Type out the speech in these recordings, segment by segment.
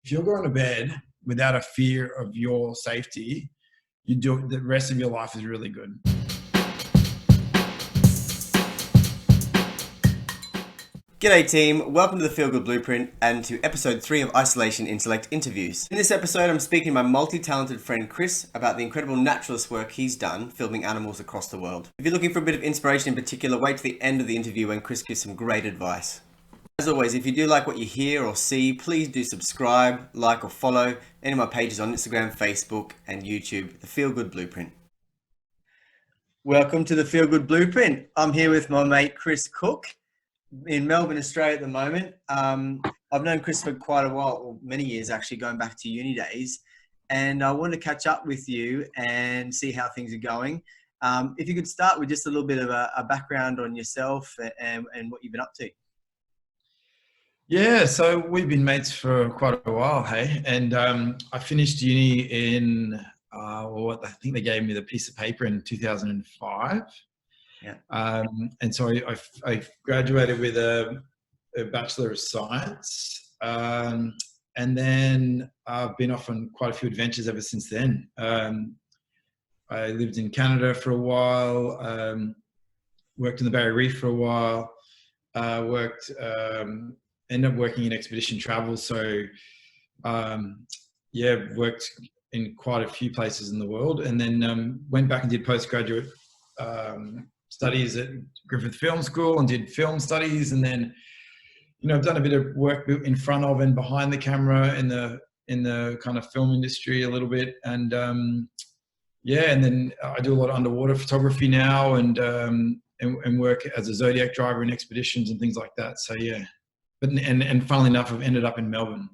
if you're going to bed without a fear of your safety, the rest of your life is really good. G'day team, welcome to the Feel Good Blueprint and to episode 3 of Isolation Intellect Interviews. In this episode, I'm speaking to my multi-talented friend Chris about the incredible naturalist work he's done filming animals across the world. If you're looking for a bit of inspiration in particular, wait to the end of the interview when Chris gives some great advice. As always, if you do like what you hear or see, please do subscribe, like or follow any of my pages on Instagram, Facebook and YouTube, the Feel Good Blueprint. Welcome to the Feel Good Blueprint. I'm here with my mate Chris Cook in Melbourne, Australia at the moment. I've known Chris for quite a while, or many years actually, going back to uni days. And I wanted to catch up with you and see how things are going. If you could start with just a little bit of a background on yourself and what you've been up to. Yeah, so we've been mates for quite a while, hey? And I finished uni in, I think they gave me the piece of paper in 2005. Yeah. And so I graduated with a Bachelor of Science. And then I've been off on quite a few adventures ever since then. I lived in Canada for a while, worked in the Barrier Reef for a while, ended up working in expedition travel. So worked in quite a few places in the world, and then went back and did postgraduate studies at Griffith Film School and did film studies. And then, I've done a bit of work in front of and behind the camera in the kind of film industry a little bit. And and then I do a lot of underwater photography now and work as a Zodiac driver in expeditions and things like that. So yeah, and funnily enough, I've ended up in Melbourne.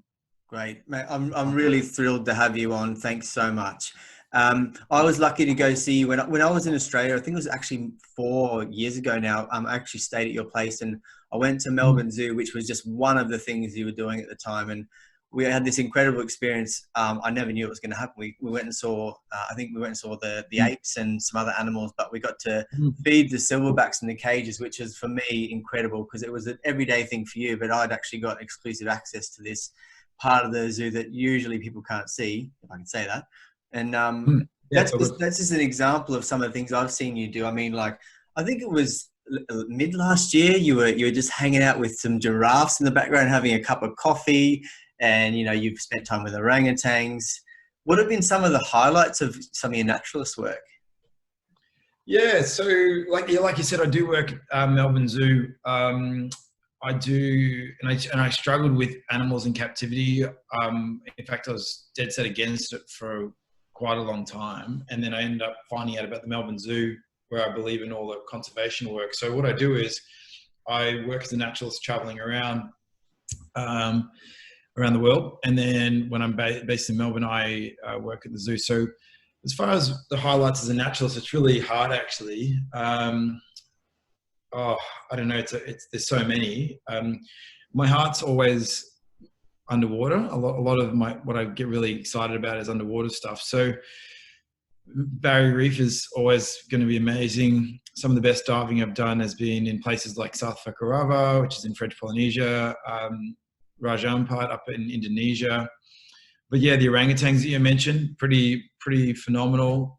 Great, mate. I'm really thrilled to have you on. Thanks so much. I was lucky to go see you when I was in Australia. I think it was actually 4 years ago now. I actually stayed at your place and I went to Melbourne Zoo, which was just one of the things you were doing at the time. And we had this incredible experience. I never knew it was going to happen. We went and saw, the apes and some other animals, but we got to feed the silverbacks in the cages, which is for me incredible because it was an everyday thing for you, but I'd actually got exclusive access to this part of the zoo that usually people can't see, if I can say that. And that's just an example of some of the things I've seen you do. I mean, like, I think it was mid last year, you were just hanging out with some giraffes in the background, having a cup of coffee, and you've spent time with orangutans. What have been some of the highlights of some of your naturalist work? Yeah, so like you said, I do work at Melbourne Zoo. I do, and I struggled with animals in captivity. In fact, I was dead set against it for quite a long time. And then I ended up finding out about the Melbourne Zoo, where I believe in all the conservation work. So what I do is I work as a naturalist traveling around the world. And then when I'm based in Melbourne, I work at the zoo. So as far as the highlights as a naturalist, it's really hard actually. I don't know. There's so many. My heart's always underwater. A lot of what I get really excited about is underwater stuff. So Barrier Reef is always going to be amazing. Some of the best diving I've done has been in places like South Fakarava, which is in French Polynesia, Raja Ampat up in Indonesia. But yeah, the orangutans that you mentioned, pretty phenomenal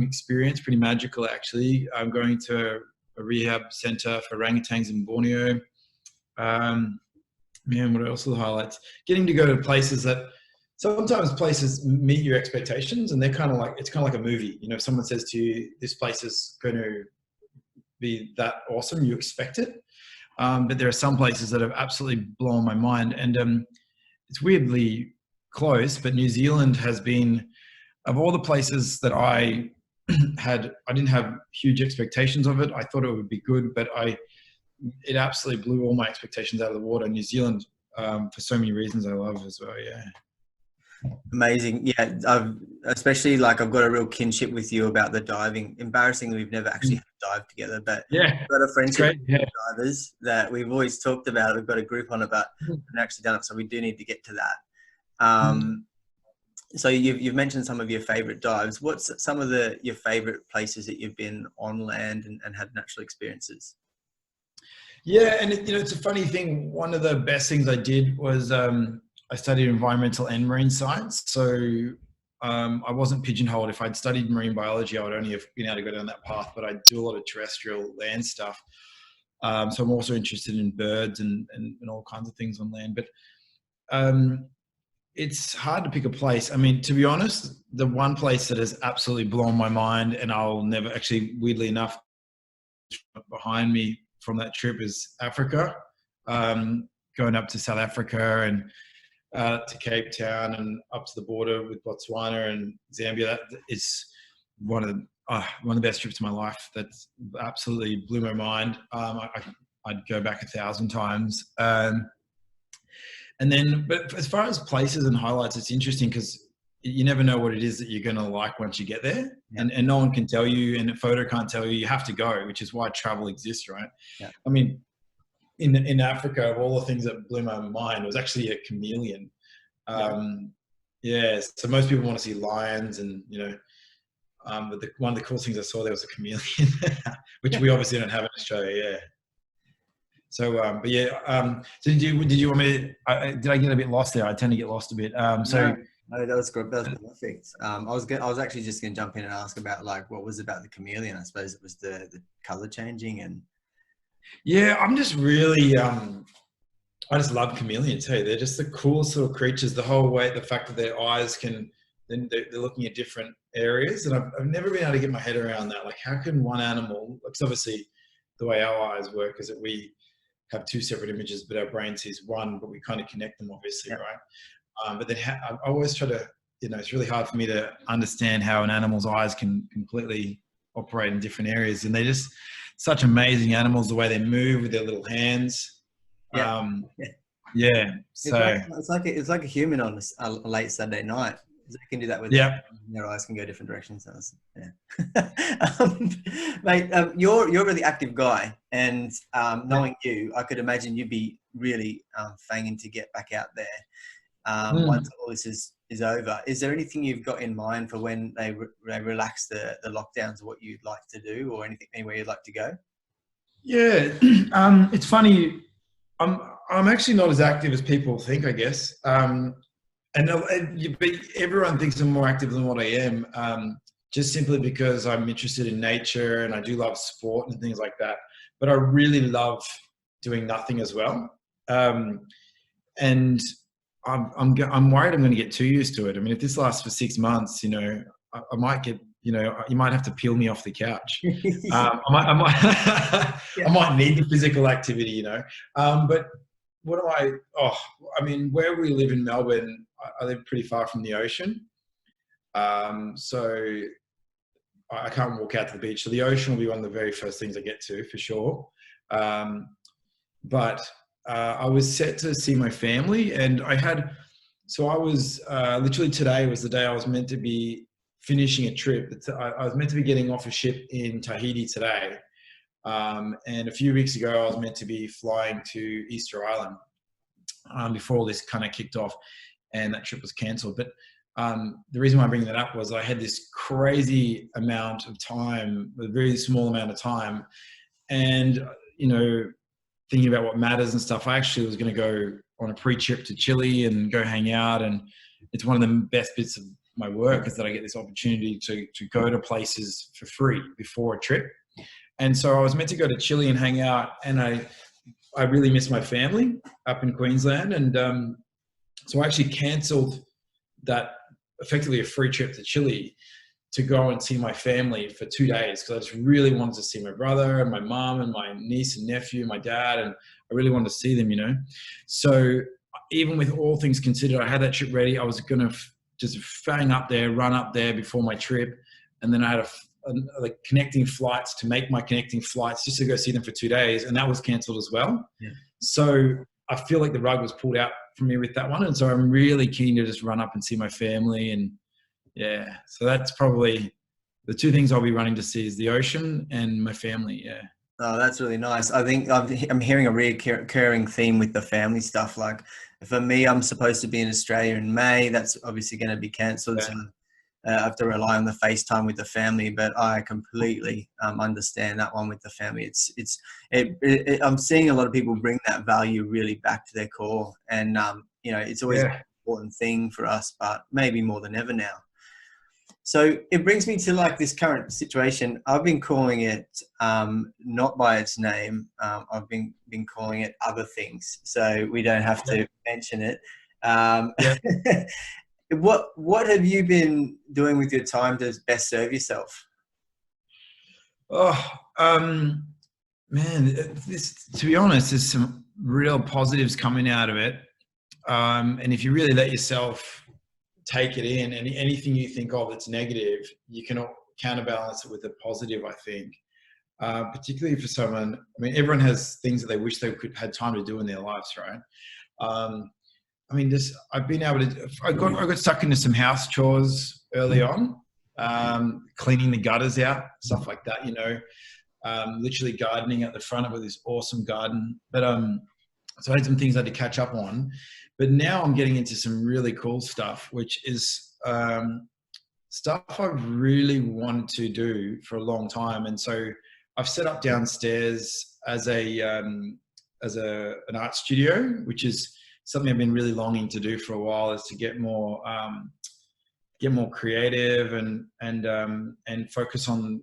experience, pretty magical actually. I'm going to a rehab center for orangutans in Borneo. What else are the highlights? Getting to go to places that sometimes places meet your expectations, and it's kind of like a movie. If someone says to you, this place is going to be that awesome, you expect it. But there are some places that have absolutely blown my mind. And it's weirdly close, but New Zealand has been, of all the places that I didn't have huge expectations of it. I thought it would be good, but it absolutely blew all my expectations out of the water. New Zealand, for so many reasons I love as well. Yeah. Amazing. Yeah. I've got a real kinship with you about the diving. Embarrassingly, we've never actually dived together, but yeah, we've got a friendship with divers that we've always talked about it. We've got a group on it, but we've actually done it. So we do need to get to that. So you've mentioned some of your favorite dives. What's some of your favorite places that you've been on land and had natural experiences? Yeah, and it's a funny thing. One of the best things I did was I studied environmental and marine science. So I wasn't pigeonholed. If I'd studied marine biology, I would only have been able to go down that path, but I do a lot of terrestrial land stuff. So I'm also interested in birds and all kinds of things on land. But it's hard to pick a place. I mean, to be honest, the one place that has absolutely blown my mind, and I'll never actually, weirdly enough, behind me from that trip is Africa. Going up to South Africa and to Cape Town and up to the border with Botswana and Zambia. That is one of the best trips of my life. That absolutely blew my mind. I'd go back 1,000 times. And then, but as far as places and highlights, it's interesting because you never know what it is that you're going to like once you get there. Yeah. And no one can tell you, and a photo can't tell you. You have to go, which is why travel exists, right? Yeah. I mean, in Africa, of all the things that blew my mind, was actually a chameleon. Yeah. So most people want to see lions, and but one of the cool things I saw there was a chameleon, which we obviously don't have in Australia. Yeah. So, but yeah. So did you want me to? Did I get a bit lost there? I tend to get lost a bit. No, that was good. That was perfect. I was actually just going to jump in and ask about what was about the chameleon. I suppose it was the color changing and. Yeah, I'm just really. I just love chameleons. Hey, they're just the coolest little creatures. The whole way, the fact that their eyes can, then they're looking at different areas, and I've never been able to get my head around that. Like, how can one animal? Because obviously, the way our eyes work is that we have two separate images, but our brain sees one, but we kind of connect them, obviously, right? But then I always try to, it's really hard for me to understand how an animal's eyes can completely operate in different areas, and they're just such amazing animals. The way they move with their little hands. Yeah. So it's like a human on a late Saturday night. They can do that with their eyes can go different directions. Mate, you're a really active guy, and knowing you, I could imagine you'd be really fanging to get back out there once all this is over. Is there anything you've got in mind for when they relax the lockdowns, what you'd like to do, or anywhere you'd like to go? Yeah, it's funny. I'm actually not as active as people think, I guess. But everyone thinks I'm more active than what I am, just simply because I'm interested in nature and I do love sport and things like that. But I really love doing nothing as well. And I'm worried I'm going to get too used to it. I mean, if this lasts for 6 months, I might get, you might have to peel me off the couch. I might need the physical activity, but what do I mean, where we live in Melbourne, I live pretty far from the ocean. So I can't walk out to the beach. So the ocean will be one of the very first things I get to, for sure. But I was set to see my family, and I was literally, today was the day I was meant to be finishing a trip. I was meant to be getting off a ship in Tahiti today. And a few weeks ago, I was meant to be flying to Easter Island before all this kind of kicked off, and that trip was cancelled. But the reason why I'm bringing that up was I had this crazy amount of time, a very small amount of time, and thinking about what matters and stuff. I actually was going to go on a pre-trip to Chile and go hang out, and it's one of the best bits of my work is that I get this opportunity to go to places for free before a trip. And so I was meant to go to Chile and hang out, and I really miss my family up in Queensland. And so I actually cancelled that, effectively a free trip to Chile, to go and see my family for 2 days, because I just really wanted to see my brother and my mom and my niece and nephew, my dad, and I really wanted to see them, So even with all things considered, I had that trip ready. I was going to just run up there before my trip, and then I had like connecting flights to make my connecting flights just to go see them for 2 days, and that was cancelled as well. Yeah. So I feel like the rug was pulled out from me with that one, and so I'm really keen to just run up and see my family. And yeah, so that's probably the two things I'll be running to see, is the ocean and my family. Yeah. Oh, that's really nice. I think I'm hearing a recurring theme with the family stuff. Like for me, I'm supposed to be in Australia in May. That's obviously going to be cancelled. Yeah. So I have to rely on the FaceTime with the family, but I completely understand that one with the family. I'm seeing a lot of people bring that value really back to their core, and you know, it's always an important thing for us, but maybe more than ever now. So it brings me to like this current situation. I've been calling it not by its name. I've been calling it other things, so we don't have to mention it. What have you been doing with your time to best serve yourself? Oh, man, this, to be honest, there's some real positives coming out of it. And if you really let yourself take it in, and anything you think of that's negative, you can counterbalance it with a positive, I think. Particularly for someone, I mean, everyone has things that they wish they could had time to do in their lives, right? I mean, I've been able to, I got stuck into some house chores early on, cleaning the gutters out, stuff like that, you know, literally gardening at the front of this awesome garden. But, so I had some things I had to catch up on, but now I'm getting into some really cool stuff, which is, stuff I've really wanted to do for a long time. And so I've set up downstairs as an art studio, which is something I've been really longing to do for a while, is to get more creative and focus on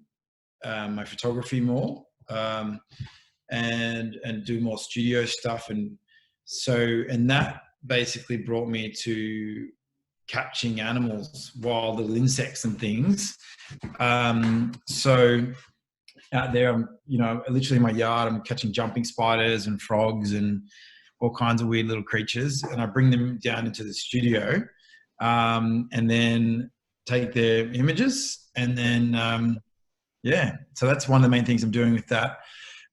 my photography more, and do more studio stuff. And that basically brought me to catching animals, wild little insects and things. So out there, I'm, you know, literally in my yard, I'm catching jumping spiders and frogs and all kinds of weird little creatures, and I bring them down into the studio, and then take their images, and then so that's one of the main things I'm doing with that.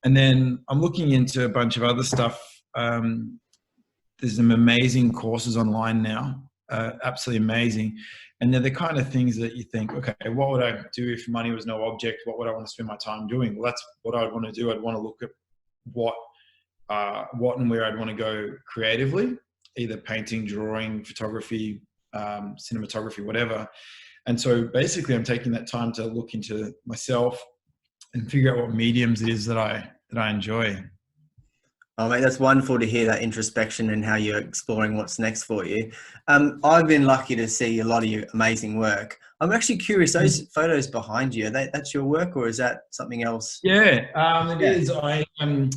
And then I'm looking into a bunch of other stuff. There's some amazing courses online now, absolutely amazing. And they're the kind of things that you think, okay, what would I do if money was no object? What would I want to spend my time doing? Well, that's what I'd want to do. I'd want to look at what and where I'd want to go creatively, either painting, drawing, photography, cinematography, whatever. And so basically I'm taking that time to look into myself and figure out what mediums it is that I enjoy. Oh, mate, that's wonderful to hear that introspection and how you're exploring what's next for you. I've been lucky to see a lot of your amazing work. I'm actually curious, those photos behind you, that's your work, or is that something else? Yeah, it is. I'm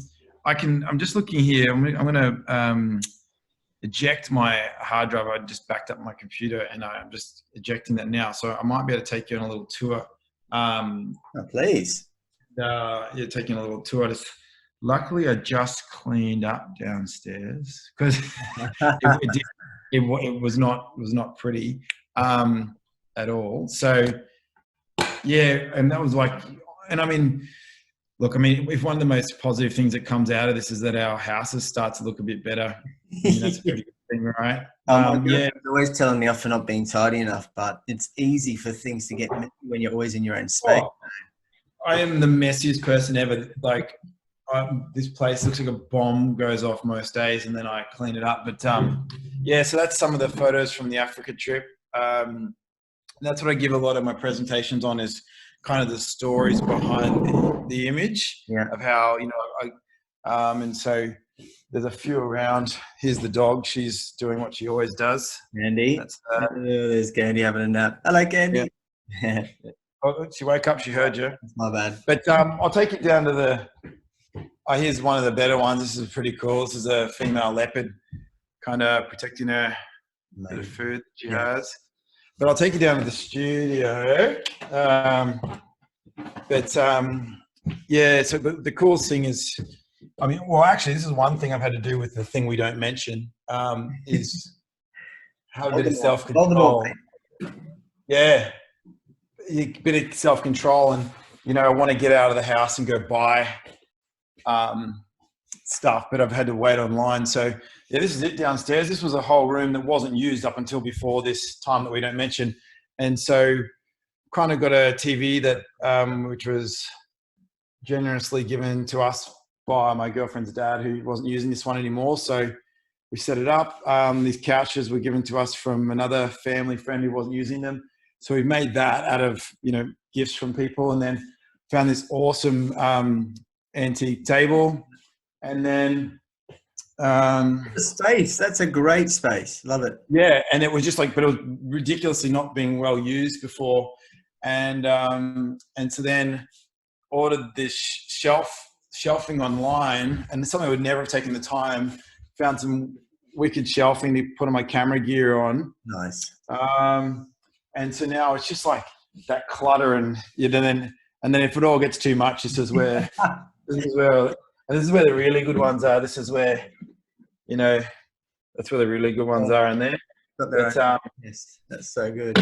just looking here. I'm going to eject my hard drive. I just backed up my computer, and I'm just ejecting that now. So I might be able to take you on a little tour. Please. You're taking a little tour. Luckily, I just cleaned up downstairs because it was not pretty at all. So yeah, and that was like, and I mean, look, I mean, if one of the most positive things that comes out of this is that our houses start to look a bit better, I mean, that's a pretty good thing, right? You're always telling me off for not being tidy enough, but it's easy for things to get messy when you're always in your own space. Oh, I am the messiest person ever. Like, this place looks like a bomb goes off most days, and then I clean it up. But yeah, so that's some of the photos from the Africa trip. That's what I give a lot of my presentations on, is kind of the stories behind the image of how, you know, and so there's a few around. Here's the dog. She's doing what she always does. Candy. There's Candy having a nap. Hello, Candy. Yeah. Oh, she woke up. She heard you. That's my bad. But I'll take it down to here's one of the better ones. This is pretty cool. This is a female leopard, kind of protecting her bit of food that she has. But I'll take you down to the studio. Yeah, so the coolest thing is, I mean, well, actually, this is one thing I've had to do with the thing we don't mention, is have a bit of self-control. Yeah, a bit of self-control. And, you know, I want to get out of the house and go buy stuff, but I've had to wait online. So yeah, this is it downstairs. This was a whole room that wasn't used up until before this time that we don't mention. And so kind of got a TV that, which was generously given to us by my girlfriend's dad, who wasn't using this one anymore. So we set it up. These couches were given to us from another family friend who wasn't using them. So we made that out of, you know, gifts from people, and then found this awesome antique table. And then The space. That's a great space. Love it. Yeah, and it was just like, but it was ridiculously not being well used before, and so then ordered this shelving online, and something I would never have taken the time. Found some wicked shelving to put on my camera gear on. Nice. And so now it's just like that clutter, and then if it all gets too much, this is where the really good ones are. This is where, that's where the really good ones are in there. Yes, that's so good.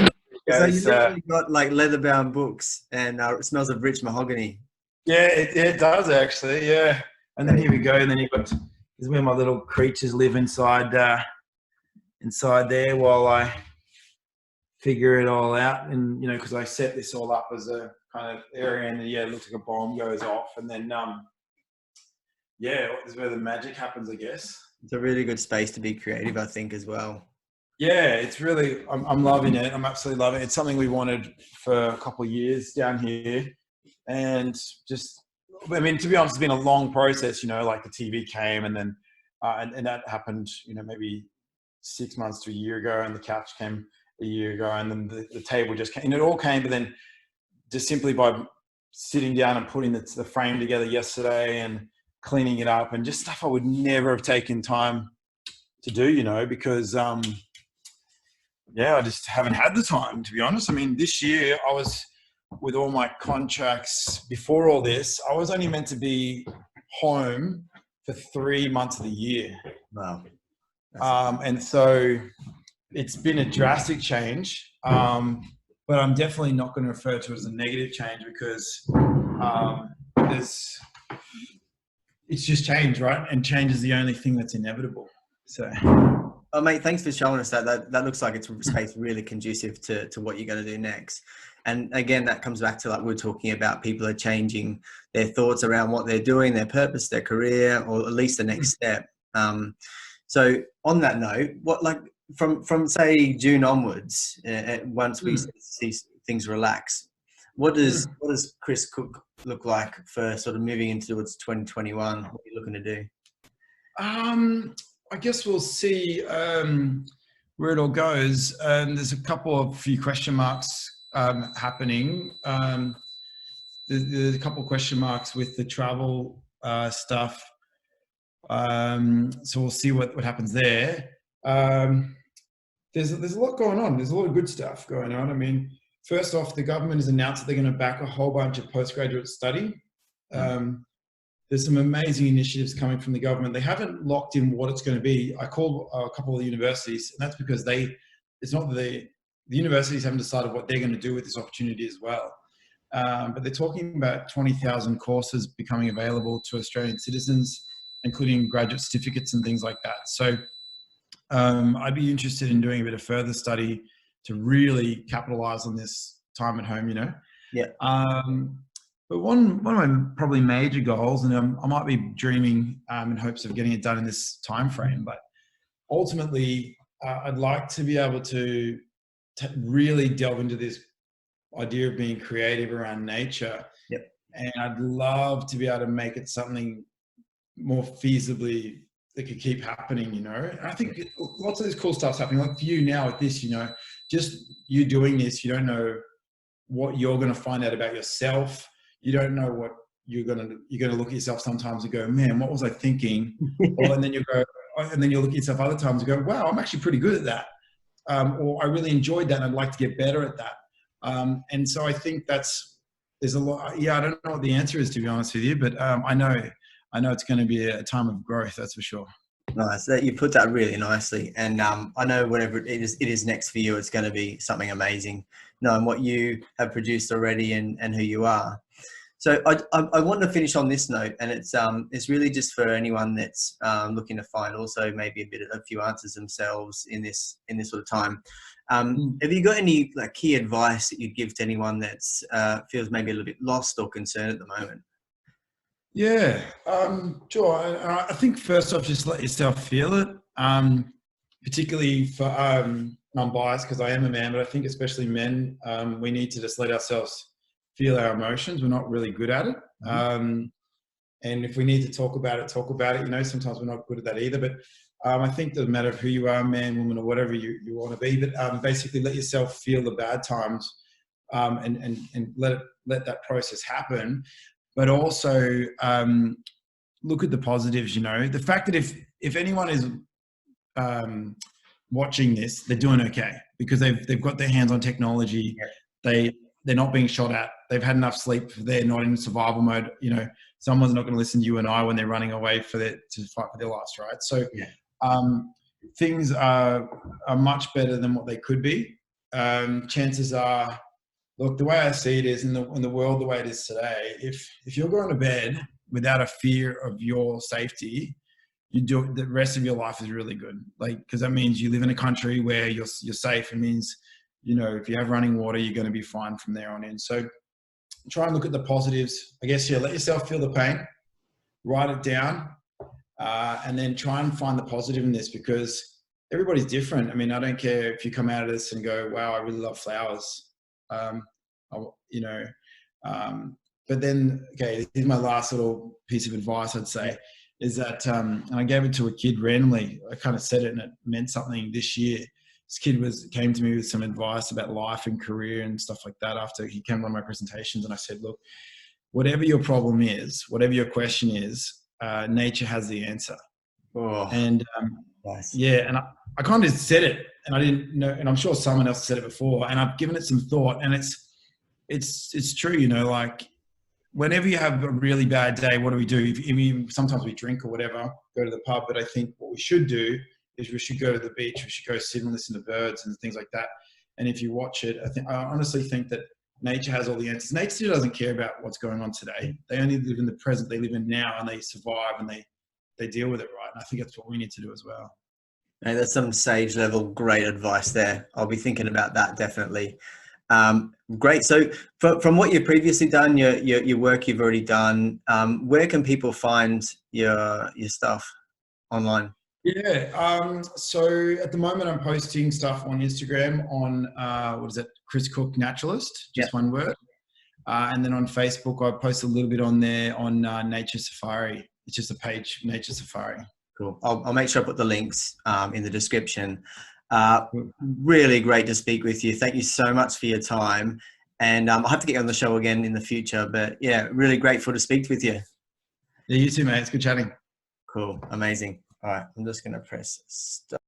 So you've definitely got like leather-bound books, and it smells of rich mahogany. Yeah, it does actually. Yeah, and then here we go. And then this is where my little creatures live inside there while I figure it all out. And because I set this all up as a kind of area, and it looks like a bomb goes off, and then this is where the magic happens, I guess. It's a really good space to be creative, I think, as well. Yeah, it's really, I'm loving it. I'm absolutely loving it. It's something we wanted for a couple of years down here. And just, I mean, to be honest, it's been a long process, like the TV came, and then, and that happened, maybe 6 months to a year ago, and the couch came a year ago, and then the table just came, and it all came, but then just simply by sitting down and putting the frame together yesterday and cleaning it up, and just stuff I would never have taken time to do, because, I just haven't had the time, to be honest. I mean, this year I was, with all my contracts before all this, I was only meant to be home for 3 months of the year. Wow. And so it's been a drastic change, but I'm definitely not going to refer to it as a negative change, because it's just change, right? And change is the only thing that's inevitable. So. Oh, mate, thanks for showing us that. That looks like it's a space really conducive to what you're going to do next. And again, that comes back to, like we're talking about, people are changing their thoughts around what they're doing, their purpose, their career, or at least the next step. So on that note, what, like from say June onwards, once we see things relax, what does Chris Cook look like for sort of moving into towards 2021? What are you looking to do? I guess we'll see where it all goes. There's a few question marks happening. There's a couple of question marks with the travel stuff. So we'll see what happens there. There's a lot going on. There's a lot of good stuff going on. I mean, first off, the government has announced that they're going to back a whole bunch of postgraduate study. There's some amazing initiatives coming from the government. They haven't locked in what it's going to be. I called a couple of the universities, and that's because it's not that the universities haven't decided what they're going to do with this opportunity as well. But they're talking about 20,000 courses becoming available to Australian citizens, including graduate certificates and things like that. So I'd be interested in doing a bit of further study to really capitalize on this time at home, Yeah. But one of my probably major goals, and I might be dreaming in hopes of getting it done in this time frame, but ultimately I'd like to be able to really delve into this idea of being creative around nature. Yep. And I'd love to be able to make it something more feasibly that could keep happening, And I think lots of this cool stuff's happening. Like for you now with this, just you doing this, you don't know what you're going to find out about yourself. You don't know what you're going to look at yourself sometimes and go, man, what was I thinking? And then you'll look at yourself other times and go, wow, I'm actually pretty good at that. Or I really enjoyed that and I'd like to get better at that. And so I think there's a lot. Yeah, I don't know what the answer is, to be honest with you, but I know it's going to be a time of growth, that's for sure. Nice. You put that really nicely. And I know whatever it is next for you, it's going to be something amazing, knowing what you have produced already and who you are. So I want to finish on this note, and it's really just for anyone that's looking to find also maybe a few answers themselves in this sort of time. Have you got any like key advice that you'd give to anyone that's feels maybe a little bit lost or concerned at the moment? Yeah, sure. I think first off, just let yourself feel it. Particularly for I'm biased because I am a man, but I think especially men, we need to just let ourselves feel our emotions. We're not really good at it. And if we need to talk about it, sometimes we're not good at that either. But I think it doesn't matter who you are, man, woman, or whatever you want to be, but basically let yourself feel the bad times, and let that process happen. But also look at the positives, the fact that if anyone is watching this, they're doing okay because they've got their hands on technology. They're not being shot at. They've had enough sleep. They're not in survival mode. Someone's not going to listen to you and I when they're running away to fight for their lives, right? So things are much better than what they could be. Chances are, look, the way I see it is in the world the way it is today, if you're going to bed without a fear of your safety, the rest of your life is really good. Because that means you live in a country where you're safe. It means, if you have running water, you're going to be fine from there on in. So try and look at the positives. I guess, let yourself feel the pain, write it down, and then try and find the positive in this because everybody's different. I mean, I don't care if you come out of this and go, wow, I really love flowers. But then, okay, here's my last little piece of advice I'd say is that, and I gave it to a kid randomly. I kind of said it and it meant something this year. This kid came to me with some advice about life and career and stuff like that after he came to one of my presentations. And I said, look, whatever your problem is, whatever your question is, nature has the answer. And nice. And I kind of said it and I didn't know, and I'm sure someone else said it before, and I've given it some thought, and it's true, whenever you have a really bad day, what do we do? Sometimes we drink or whatever, go to the pub, but I think what we should do is we should go to the beach, we should go sit and listen to birds and things like that. And if you watch it, I honestly think that nature has all the answers. Nature doesn't care about what's going on today. They only live in the present, they live in now, and they survive and they deal with it, right? And I think that's what we need to do as well. Hey, that's some sage level, great advice there. I'll be thinking about that definitely. Great. So from what you've previously done, your work you've already done, where can people find your stuff online? Yeah. So at the moment I'm posting stuff on Instagram on, Chris Cook Naturalist, just one word. And then on Facebook, I post a little bit on there on Nature Safari. It's just a page, Nature Safari. Cool. I'll make sure I put the links in the description. Really great to speak with you. Thank you so much for your time. And I'll have to get you on the show again in the future. But yeah, really grateful to speak with you. Yeah, you too, mate. It's good chatting. Cool. Amazing. All right. I'm just going to press stop.